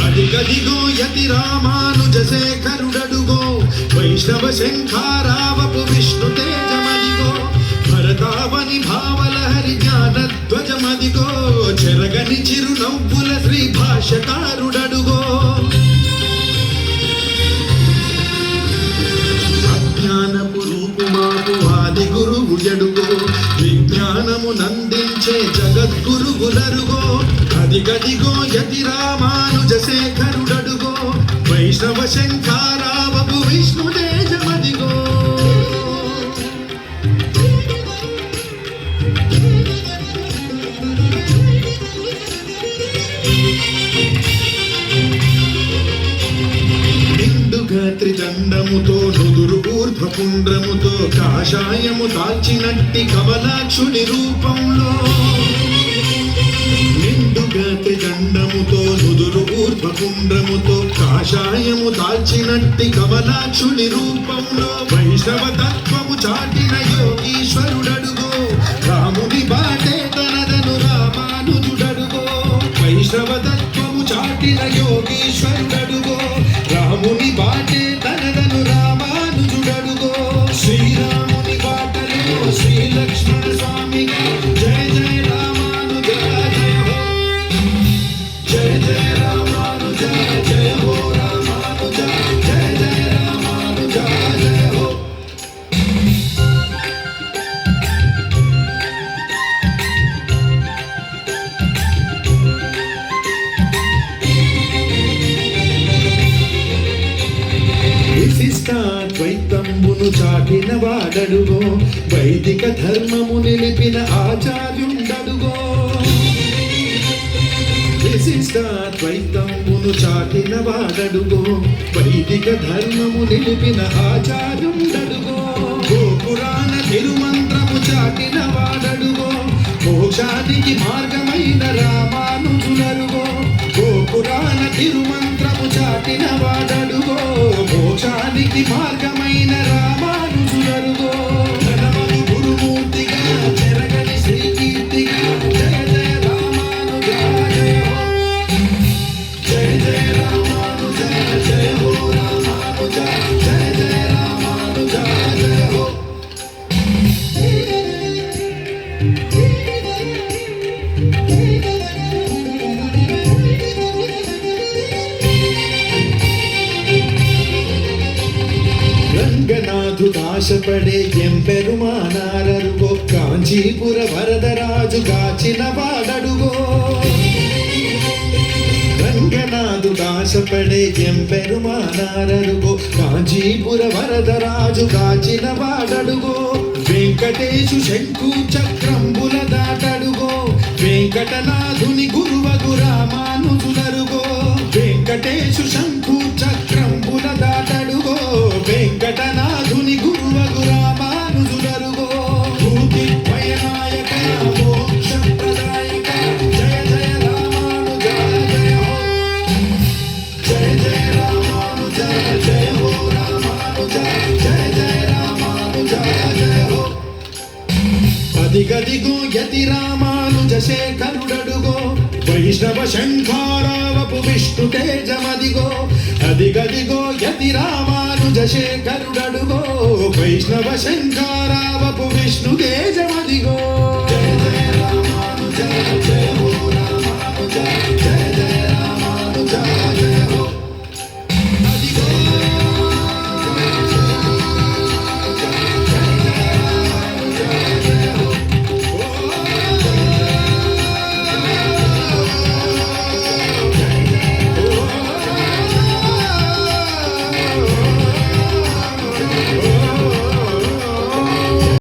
అదిగదిగో యతి రామానుజ శేఖరుడడుగో వైష్ణవ శంఖారావపు విష్ణు తేజమదిగో భరతావని భావలహరి జ్ఞానధ్వజమదిగో చెరగని చిరునవ్వుల శ్రీ భాష్యకారుడడుగో అజ్ఞానపు రూపుమాపు ఆది గురువు ఎడుగో విజ్ఞానము నందించే జగద్గురుగులరుగో అదిగదిగో యతి రామానుజ శేఖరుడడుగో వైష్ణవ శంఖారావపు విష్ణు తేజమదిగో నిండుగా త్రిదండముతో నుదురు ఊర్ధ్వపుండ్రముతో కాషాయము దాల్చినట్టి కమలాక్షుని రూపంలో నిండుగా త్రిదండముతో నుదురు ఊర్ధ్వపుండ్రముతో కాషాయము దాల్చినట్టి కమలాక్షుని రూపంలో వైష్ణవ తత్వము చాటిన యోగీశ్వరుడడుగో రాముని బాటే తనదను రామానుజుడడుగో వైష్ణవ తత్వము చాటిన యోగీశ్వరుడడుగో రాముని బాటే తనదను రామానుజుడడుగో శ్రీరాముని బాటలో శ్రీ లక్ష్మణ స్వామిగా జయ జయ రామానుజ జయ హో జయ జయ రామానుజ జయ హో రామానుజ జయ జయ రామానుజ జయ హో విశిష్టాద్వైతంబును చాటిన వాడడుగో వైదిక ధర్మము నిలిపిన ఆచార్యుండడుగో విశిష్టాద్వైతంబును చాటిన వాడడుగో వైదిక ధర్మము నిలిపిన ఆచార్యుండడుగో గోపురాణ తిరుమంత్రము చాటిన వాడడుగో మోక్షానికి మార్గమైన రామానుజులరుగో గోపురాణ తిరుమంత్రము చాటిన వాడడుగో మోక్షానికి మార్గమైన రామానుజులరుగో ధనమను గురుమూర్తిగా చెరగని శ్రీకీర్తిగా జయ జయ రామానుజ జయ హో జయ జయ రామానుజ జయ హో రామానుజ జయ జయ రామానుజ జయ హో రంగనాథు దాశపడే ఎంపెరుమానారరుగో కాంచీపుర వరదరాజు గాచిన వాడడుగో రంగనాథు దాశపడే ఎంపెరుమానారరుగో కాంచీపుర వరదరాజు గాచిన వాడడుగో వెంకటేశు శంకు చక్రంబుల దాటడుగో వెంకటనాథుని గురువగు రామానుజులరుగో వెంకటేశు శంకు చక్రంబుల దాటడుగో వెంకటనాథుని గురువగు రామానుజులరుగో భూతి భయనాయక మోక్ష ప్రదాయక జయ జయ రామానుజ జయ హో జయ జయ రామానుజ జయ హో రామానుజ జయ జయ రామానుజ జయ హో అదిగదిగో యతి రామానుజ శేఖరుడడుగో వైష్ణవ శంఖారావపు విష్ణు తేజమదిగో అదిగదిగో యతి రామానుజ శేఖరుడడుగో వైష్ణవ శంఖ